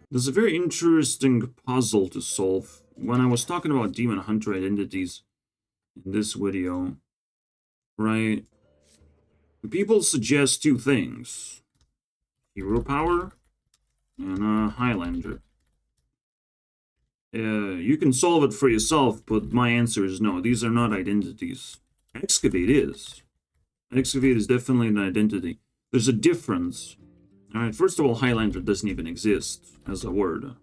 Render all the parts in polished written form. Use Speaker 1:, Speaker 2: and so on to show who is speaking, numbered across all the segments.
Speaker 1: There's a very interesting puzzle to solve. When I was talking about Demon Hunter identities in this video, right? People suggest two things. Hero power and Highlander. You can solve it for yourself, but my answer is no. These are not identities. Excavate is. Excavate is definitely an identity. There's a difference. Alright, first of all, Highlander doesn't even exist as a word.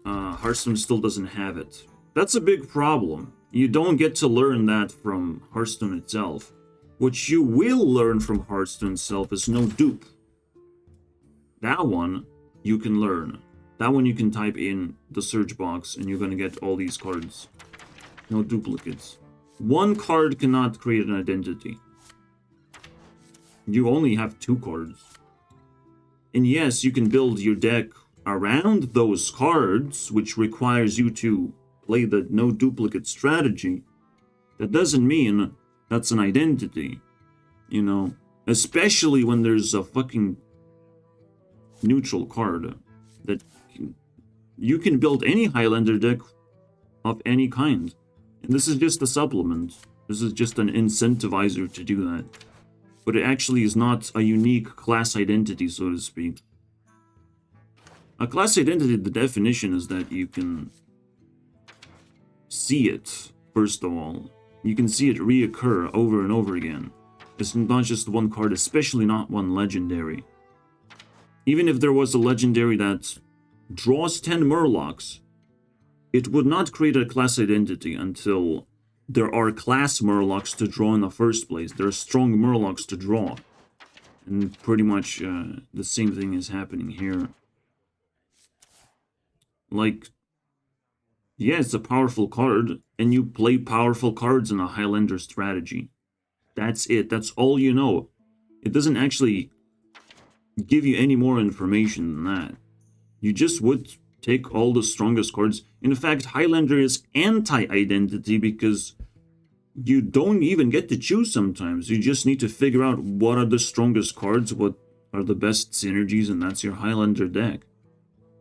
Speaker 1: Hearthstone still doesn't have it. That's a big problem. You don't get to learn that from Hearthstone itself. What you will learn from Hearthstone itself is No Dupe. That one you can learn. That one you can type in the search box and you're gonna get all these cards. No duplicates. One card cannot create an identity. You only have two cards. And yes, you can build your deck around those cards, which requires you to play the no duplicate strategy. That doesn't mean that's an identity, you know, especially when there's a fucking neutral card that you can build any Highlander deck of any kind. And this is just a supplement. This is just an incentivizer to do that. But it actually is not a unique class identity, so to speak. A class identity, the definition is that you can see it, first of all. You can see it reoccur over and over again. It's not just one card, especially not one legendary. Even if there was a legendary that draws 10 Murlocs, it would not create a class identity until there are class Murlocs to draw in the first place. There are strong Murlocs to draw. And pretty much the same thing is happening here. Like, yeah, it's a powerful card, and you play powerful cards in a Highlander strategy. That's it. That's all you know. It doesn't actually give you any more information than that. You just would take all the strongest cards. In fact, Highlander is anti-identity because you don't even get to choose sometimes. You just need to figure out what are the strongest cards, what are the best synergies, and that's your Highlander deck.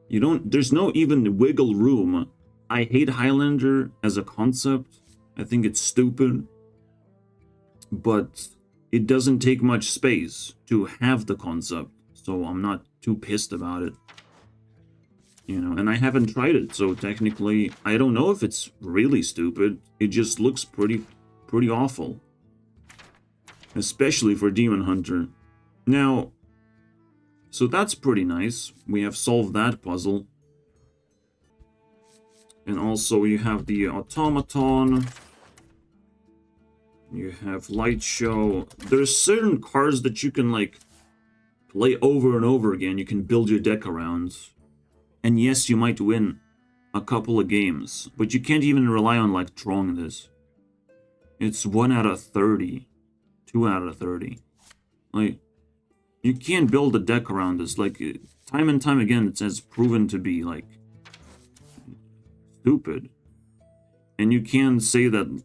Speaker 1: There's no even wiggle room. I hate Highlander as a concept. I think it's stupid. But it doesn't take much space to have the concept. So I'm not too pissed about it. You know, and I haven't tried it, so technically I don't know if it's really stupid. It just looks pretty awful. Especially for Demon Hunter. Now, so that's pretty nice. We have solved that puzzle. And also you have the automaton. You have light show. There's certain cards that you can like play over and over again. You can build your deck around. And yes, you might win a couple of games, but you can't even rely on like drawing this. It's 1 out of 30. 2 out of 30. Like, you can't build a deck around this. Like, time and time again, it says proven to be like stupid. And you can't say that,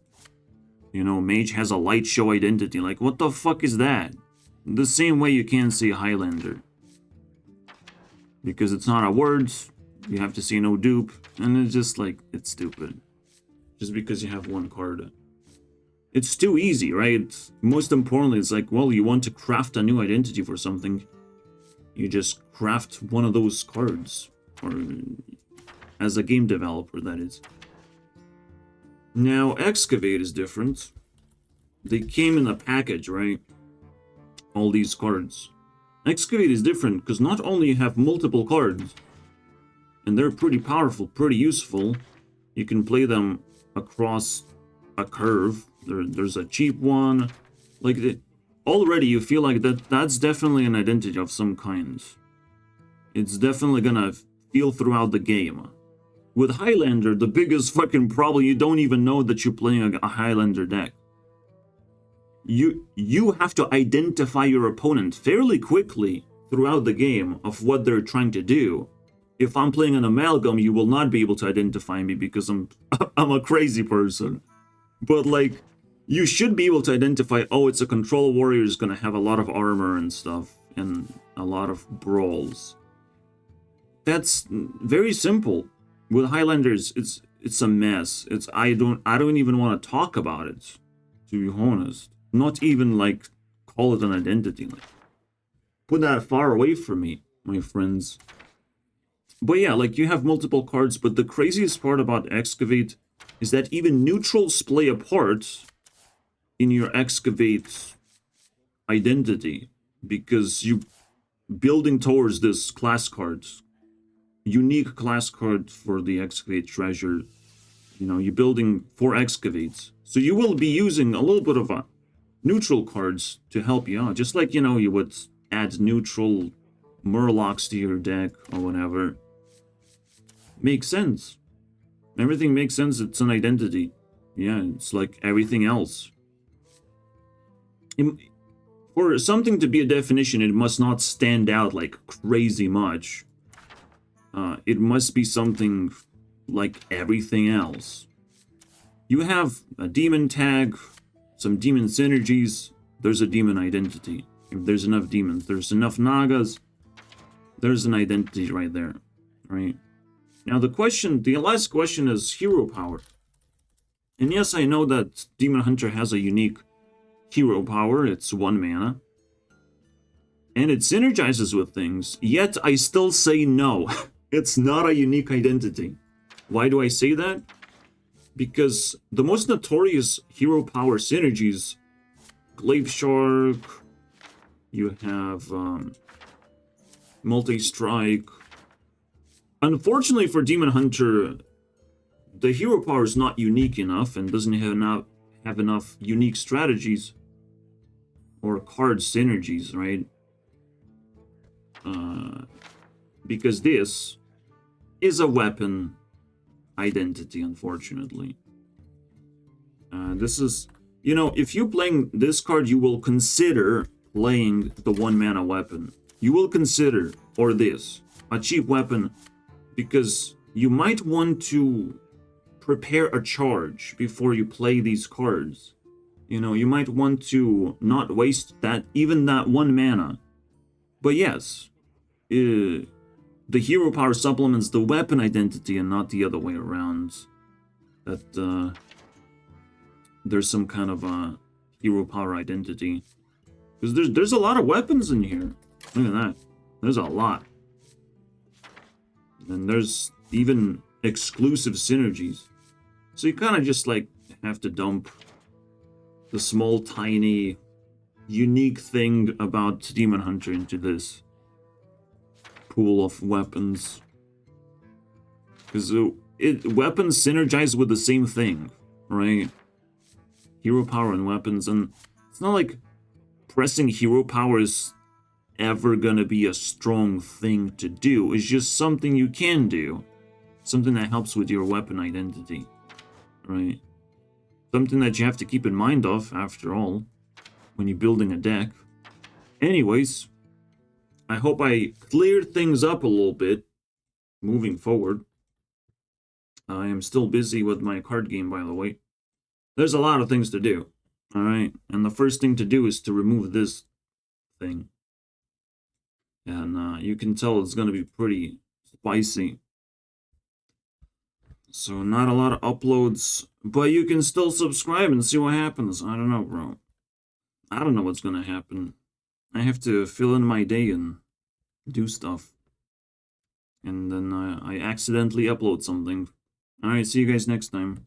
Speaker 1: you know, Mage has a light show identity. Like, what the fuck is that? The same way you can't say Highlander. Because it's not a word, you have to say No Dupe, and it's just like, it's stupid. Just because you have one card. It's too easy, right? Most importantly, it's like, well, you want to craft a new identity for something. You just craft one of those cards. Or as a game developer, that is. Now, Excavate is different. They came in a package, right? All these cards. Excavate is different because not only you have multiple cards, and they're pretty powerful, pretty useful. You can play them across a curve. There's a cheap one. Like, already you feel like that's definitely an identity of some kind. It's definitely gonna feel throughout the game. With Highlander, the biggest fucking problem, you don't even know that you're playing a Highlander deck. You have to identify your opponent fairly quickly throughout the game of what they're trying to do. If I'm playing an amalgam, you will not be able to identify me because I'm a crazy person. But like, you should be able to identify, oh, it's a control warrior, is gonna have a lot of armor and stuff, and a lot of brawls. that's very simple. With Highlanders, it's a mess. I don't even want to talk about it, to be honest. Not even like call it an identity. Like, put that far away from me, my friends. But yeah, like you have multiple cards, but the craziest part about Excavate is that even neutrals play a part in your Excavate identity, because you building towards this class card, unique class card for the Excavate treasure. You know, you're building 4 Excavates, so you will be using a little bit of a neutral cards to help you out, just like, you know, you would add neutral Murlocs to your deck or whatever. Makes sense. Everything makes sense. It's an identity. Yeah, it's like everything else. For something to be a definition, it must not stand out like crazy much. It must be something like everything else. You have a demon tag, some demon synergies, there's a demon identity. If there's enough demons, there's enough Nagas, there's an identity right there, right? Now the last question is hero power. And yes, I know that Demon Hunter has a unique hero power, it's 1 mana. And it synergizes with things, yet I still say no. It's not a unique identity. Why do I say that? Because the most notorious hero power synergies, Glaive Shark, you have Multi-Strike. Unfortunately for Demon Hunter, the hero power is not unique enough and doesn't have enough unique strategies or card synergies, right? Because this is a weapon identity, unfortunately. This is, you know, if you're playing this card, you will consider playing the 1 mana weapon. You will consider, or this, a cheap weapon, because you might want to prepare a charge before you play these cards. You know, you might want to not waste even that 1 mana. But yes, the hero power supplements the weapon identity and not the other way around. That there's some kind of a hero power identity. Because there's a lot of weapons in here. Look at that. There's a lot. And there's even exclusive synergies. So you kind of just like have to dump the small, tiny, unique thing about Demon Hunter into this pool of weapons. Because weapons synergize with the same thing, right? Hero power and weapons. And it's not like pressing hero power is ever gonna be a strong thing to do. It's just something you can do. Something that helps with your weapon identity, right? Something that you have to keep in mind of, after all, when you're building a deck. Anyways, I hope I cleared things up a little bit moving forward. I am still busy with my card game, by the way. There's a lot of things to do, alright? And the first thing to do is to remove this thing. And you can tell it's going to be pretty spicy. So not a lot of uploads, but you can still subscribe and see what happens. I don't know, bro. I don't know what's going to happen. I have to fill in my day and do stuff. And then I accidentally upload something. Alright, see you guys next time.